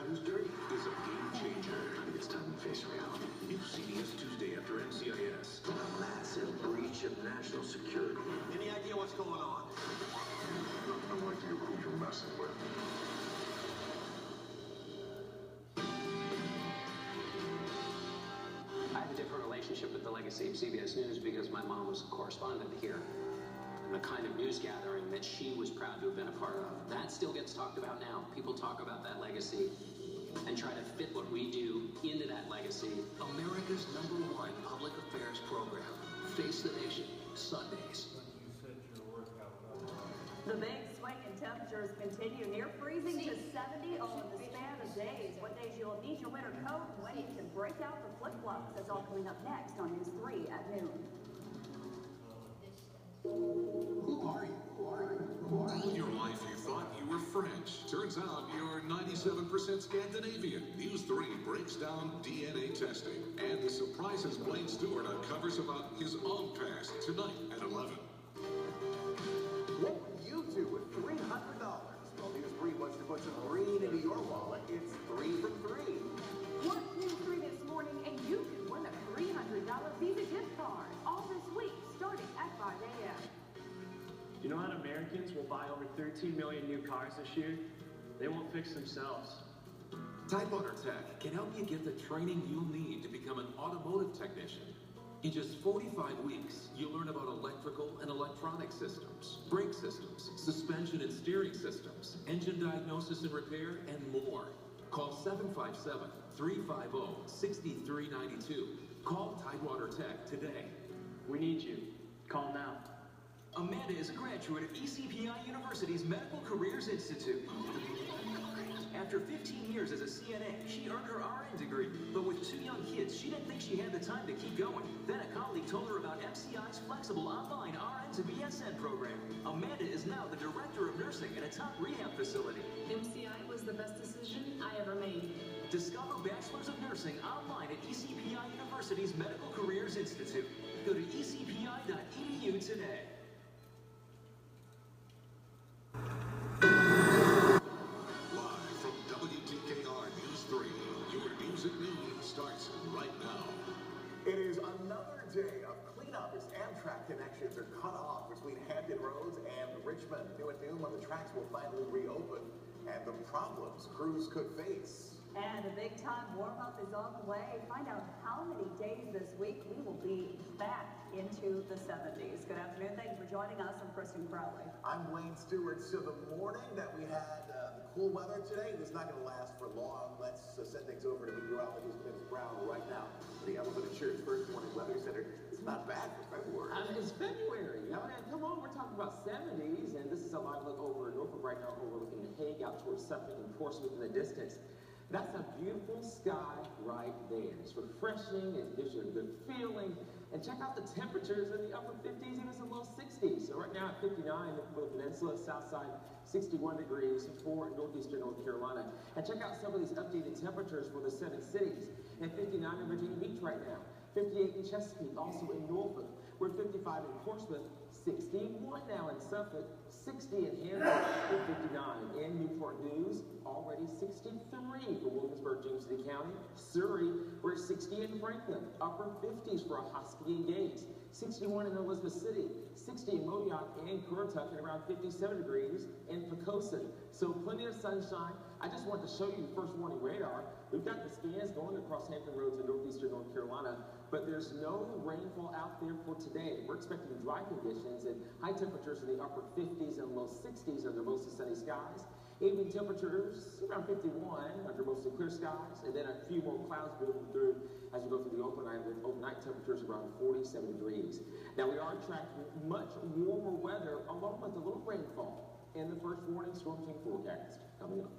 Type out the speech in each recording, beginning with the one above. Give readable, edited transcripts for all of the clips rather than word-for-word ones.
who's dirty is a game changer. It's time to face reality. New CBS Tuesday after NCIS. A massive breach of national security. Any idea what's going on? Nothing like you who you're messing with. I have a different relationship with the legacy of CBS News because my mom was a correspondent here. And the kind of news gathering that she was proud to have been a part of. That still gets talked about now. People talk about that legacy and try to fit what we do into that legacy. America's #1 public affairs program. Face the Nation, Sundays. The big swing in temperatures continue, near freezing to 70 all in the span of days. What days you'll need your winter coat and when you can break out the flip-flops. That's all coming up next on News 3 at noon. Who are you? All your life you thought you were French. Turns out you're 97% Scandinavian. News 3 breaks down DNA testing and surprises Blaine Stewart uncovers about his own past tonight at 11. What would you do with $300? Well, News 3 wants to put some green into your wallet. It's 3 for 3. Watch News 3 this morning and you can win a $300 Visa gift card. All this week, starting at 5 a.m. You know how Americans will buy over 13 million new cars this year? They won't fix themselves. Tidewater Tech can help you get the training you'll need to become an automotive technician. In just 45 weeks, you'll learn about electrical and electronic systems, brake systems, suspension and steering systems, engine diagnosis and repair, and more. Call 757-350-6392. Call Tidewater Tech today. We need you. Call now. Amanda is a graduate of ECPI University's Medical Careers Institute. After 15 years as a CNA, she earned her RN degree. But with 2 young kids, she didn't think she had the time to keep going. Then a colleague told her about MCI's flexible online RN to BSN program. Amanda is now the director of nursing at a top rehab facility. MCI was the best decision I ever made. Discover Bachelors of Nursing online at ECPI University's Medical Careers Institute. Go to ecpi.edu today. Live from WTKR News 3, your news at noon starts right now. It is another day of cleanup as Amtrak connections are cut off between Hampton Roads and Richmond. New at noon when the tracks will finally reopen and the problems crews could face. And a big time warm-up is on the way. Find out how many days this week we will be back into the 70s. Good afternoon. Thank you for joining us. I'm Kristen Crowley. I'm Wayne Stewart. So the morning that we had the cool weather today is not going to last for long. Let's send things over to meteorologist Vince Brown right now. The Elephant Insurance First Morning Weather Center. It's not bad for February. It's February. I mean, come on, we're talking about 70s, and this is a live look over Norfolk right now, overlooking the Hague out towards Suffolk and Portsmouth in the distance. That's a beautiful sky right there. It's refreshing, it gives you a good feeling. And check out the temperatures in the upper 50s, even some low 60s. So right now at 59 for the peninsula, south side, 61 degrees for northeastern North Carolina. And check out some of these updated temperatures for the 7 cities. At 59 in Virginia Beach right now, 58 in Chesapeake, also in Norfolk. We're 55 in Portsmouth, 61 now in Suffolk, 60 in Hanover, and 59 in Newport News, already 63 for Williamsburg, James City County. Surrey, we're 60 in Franklin, upper 50s for Ahoskie and Gates, 61 in Elizabeth City, 60 in Modoc and Currituck, and around 57 degrees in Poquoson. So plenty of sunshine. I just wanted to show you the first warning radar. We've got the scans going across Hampton Roads in northeastern North Carolina, but there's no rainfall out there for today. We're expecting dry conditions and high temperatures in the upper 50s and low 60s under mostly sunny skies. Evening temperatures around 51 under mostly clear skies, and then a few more clouds moving through as we go through the overnight, with overnight temperatures around 47 degrees. Now we are tracking much warmer weather along with a little rainfall in the first warning storm team forecast coming up.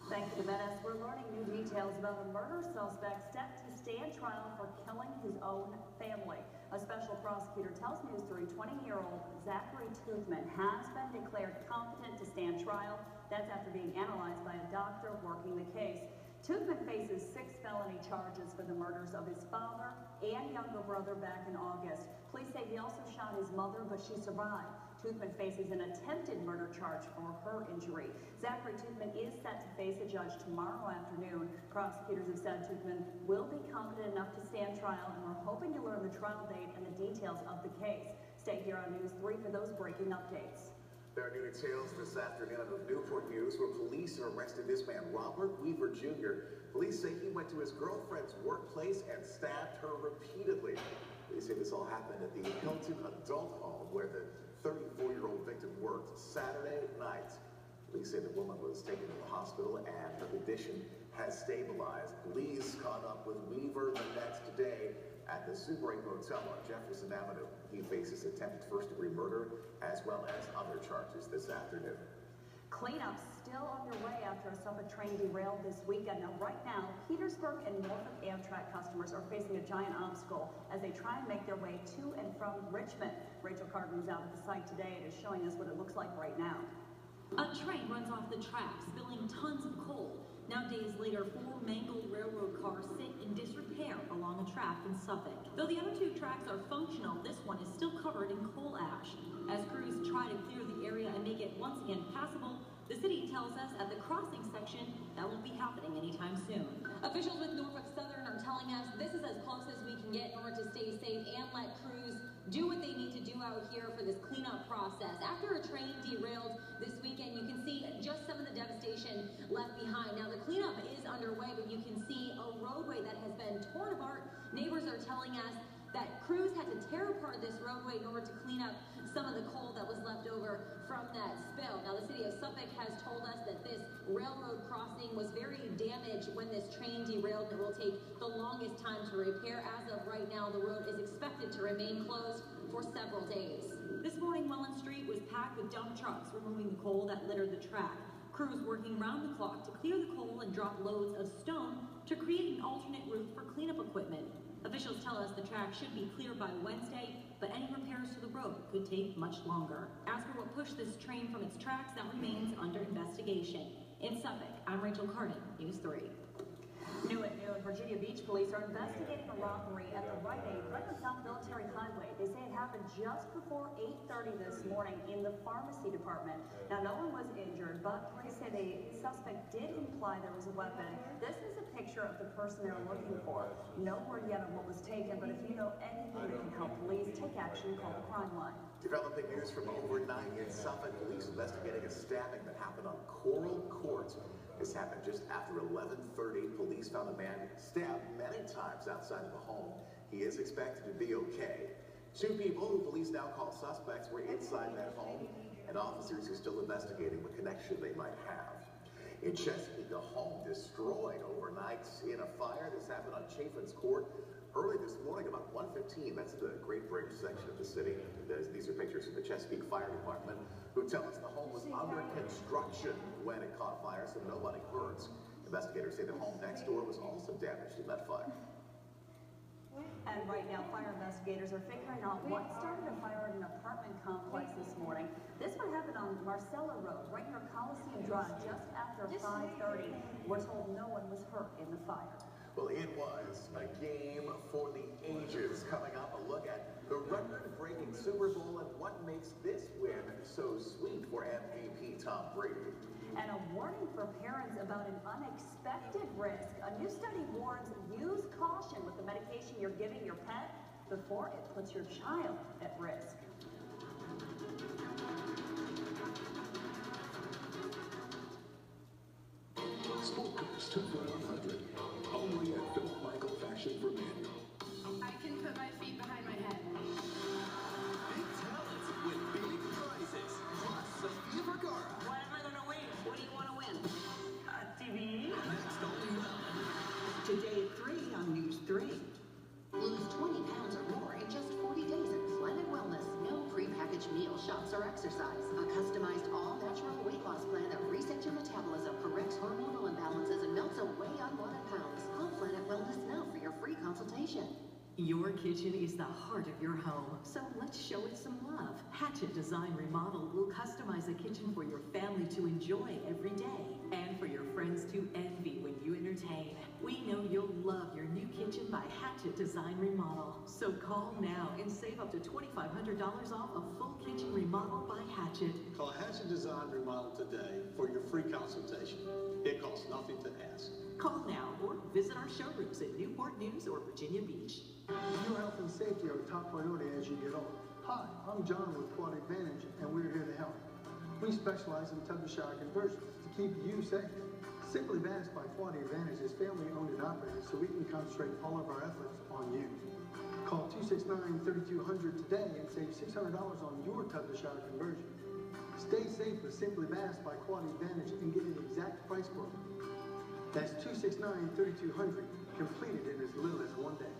Thank you, Menace. We're learning new details about a murder suspect set to stand trial for killing his own family. A special prosecutor tells News 3 20-year-old Zachary Toothman has been declared competent to stand trial. That's after being analyzed by a doctor working the case. Toothman faces 6 felony charges for the murders of his father and younger brother back in August. Police say he also shot his mother, but she survived. Toothman faces an attempted murder charge for her injury. Zachary Toothman is set to face a judge tomorrow afternoon. Prosecutors have said Toothman will be competent enough to stand trial, and we're hoping to learn the trial date and the details of the case. Stay here on News 3 for those breaking updates. There are new details this afternoon of Newport News where police arrested this man, Robert Weaver Jr. Police say he went to his girlfriend's workplace and stabbed her repeatedly. They say this all happened at the Hilton Adult Home where the 34-year-old victim worked Saturday night. Police say the woman was taken to the hospital and her condition has stabilized. Police caught up with Weaver the next day at the Super 8 Motel on Jefferson Avenue. He faces attempted first-degree murder as well as other charges this afternoon. Cleanup still underway after a Suffolk train derailed this weekend. Now, right now, Petersburg and Norfolk Amtrak customers are facing a giant obstacle as they try and make their way to and from Richmond. Rachel Carden is out at the site today and is showing us what it looks like right now. A train runs off the tracks, spilling tons of coal. Now, days later, 4 mangled railroad cars sit in disrepair along a track in Suffolk. Though the other 2 tracks are functional, this one is still covered in coal ash. As crews try to clear the area and make it once again passable, the city tells us at the crossing section that won't be happening anytime soon. Officials with Norfolk Southern are telling us this is as close as we can get in order to stay safe and let crews do what they need to do out here for this cleanup process. After a train derailed this weekend, you can see just some of the devastation left behind. Now, the cleanup is underway, but you can see a roadway that has been torn apart. Neighbors are telling us that crews had to tear apart this roadway in order to clean up some of the coal that was left over from that spill. Now, the city of Suffolk has told us that this railroad crossing was very damaged when this train derailed. It will take the longest time to repair. As of right now, the road is expected to remain closed for several days. This morning, Welland Street was packed with dump trucks removing the coal that littered the track. Crews working round the clock to clear the coal and drop loads of stone to create an alternate route for cleanup equipment. Officials tell us the track should be clear by Wednesday, but any repairs to the road could take much longer. As for what pushed this train from its tracks, that remains under investigation. In Suffolk, I'm Rachel Carden, News 3. New at noon, Virginia Beach police are investigating a robbery at the Rite Aid right on South Military Highway. They say it happened just before 8:30 this morning in the pharmacy department. Now, no one was injured, but police say the suspect did imply there was a weapon. This is a picture of the person they're looking for. No word yet on what was taken, but if you know anything that can help police, take action, call the crime line. Developing news from overnight in Suffolk, police investigating a stabbing that happened on Coral Court. This happened just after 11:30. Police found a man stabbed many times outside of the home. He is expected to be okay. 2 people who police now call suspects were inside that home, and officers are still investigating what connection they might have. In Chesapeake, a home destroyed overnight in a fire. This happened on Chaffin's Court early this morning, about 1:15. That's the Great Bridge section of the city. These are pictures from the Chesapeake Fire Department, who tell us the home was under construction when it caught fire, so nobody hurt. Investigators say the home next door was also damaged in that fire. And right now, fire investigators are figuring out what started a fire at an apartment complex this morning. This one happened on Marcella Road, right near Coliseum Drive, just after 5:30. We're told no one was hurt in the fire. Well, it was a game for the ages. Coming up, a look at the record-breaking Super Bowl and what makes this win so sweet for MVP Tom Brady. And a warning for parents about an unexpected risk. A new study warns use caution with the medication you're giving your pet before it puts your child at risk. Sport Coats 2 for $100. Only at Philip Michael Fashion for Men. I can put my feet behind my head. Big talents with big prizes. Plus Sofia Vergara. What am I going to win? What do you want to win? A TV? Next only now. Today at 3 on News 3. Lose 20 pounds or more in just 40 days at Planet Wellness. No prepackaged meal, shots, or exercise. A customized all-natural weight loss plan that resets your metabolism, corrects hormonal imbalances, and melts away unwanted pounds. Call Planet Wellness now for your free consultation. Your kitchen is the heart of your home, so let's show it some love. Hatchet Design Remodel will customize a kitchen for your family to enjoy every day and for your friends to envy when you entertain. We know you'll love your new kitchen by by Hatchet Design Remodel. So call now and save up to $2,500 off a full kitchen remodel by Hatchet. Call Hatchet Design Remodel today for your free consultation. It costs nothing to ask. Call now or visit our showrooms in Newport News or Virginia Beach. Your health and safety are a top priority as you get older. Hi, I'm John with Quad Advantage, and we're here to help. We specialize in tub-to-shower conversions to keep you safe. Simply Baths by Quad Advantage is family-owned and operated, so we can concentrate all of our efforts on you. Call 269-3200 today and save $600 on your tub-to-shower conversion. Stay safe with Simply Baths by Quad Advantage and get an exact price quote. That's 269-3200, completed in as little as 1 day.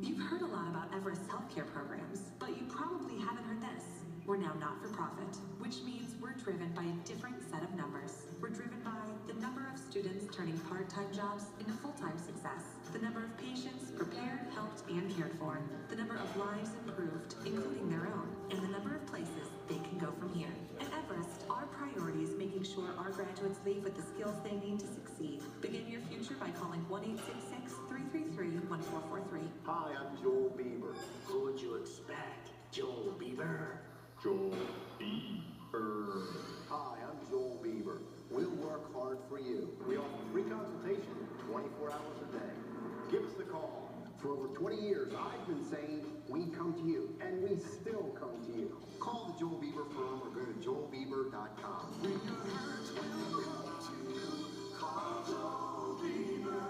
You've heard a lot about Everest healthcare programs, but you probably haven't heard this. We're now not-for-profit, which means we're driven by a different set of numbers. We're driven by the number of students turning part-time jobs into full-time success, the number of patients prepared, helped, and cared for, the number of lives improved, including their own, and the number of places they can go from here. At Everest, our priority is making sure our graduates leave with the skills they need to succeed. Begin your future by calling 1-866-333-1443. Hi, I'm Joel Bieber. Who would you expect? Joel Bieber? Joel Bieber. Hi, I'm Joel Bieber. We'll work hard for you. We offer free consultation 24 hours a day. Give us the call. For over 20 years, I've been saying we come to you, and we still come to you. Call the Joel Bieber firm or go to joelbieber.com. When your hurts will come to you, call Joel Bieber.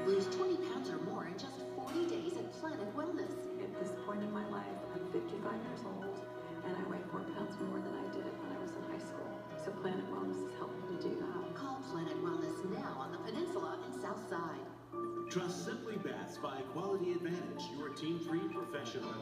Lose 20 pounds or more in just 40 days at Planet Wellness. At this point in my life, I'm 55 years old, and I weigh 4 pounds more than I did when I was in high school. So Planet Wellness has helped me to do that. Call Planet Wellness now on the Peninsula and South Side. Trust Simply Baths by Quality Advantage, your team-free professional.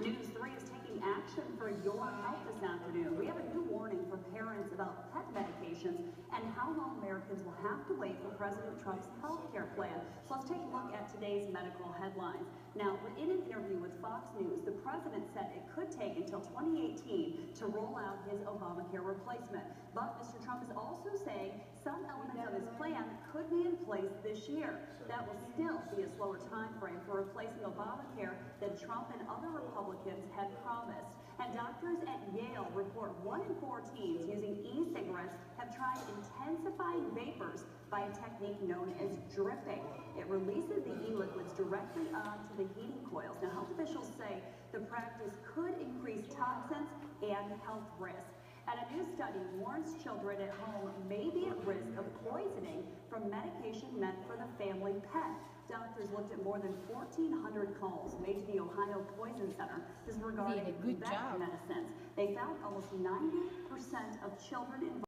News 3 is taking action for your health this afternoon. We have a new warning for parents about pet medications and how long Americans will have to wait for President Trump's health care plan. So let's take a look at today's medical headlines. Now, in an interview with Fox News, the president said it could take until 2018 to roll out his Obamacare replacement. But Mr. Trump is also saying some elements of his plan could be in place this year. That will still be a slower time frame for replacing Obamacare than Trump and other Republicans had promised. And doctors at Yale report 1 in 4 teens using e-cigarettes have tried intensifying vapors by a technique known as dripping. It releases the e-liquids directly onto the heating coils. Now, health officials say the practice could increase toxins and health risks. And a new study warns children at home may be at risk of poisoning from medication meant for the family pet. Doctors looked at more than 1,400 calls made to the Ohio Poison Center. This is regarding vet medicines. They found almost 90% of children involved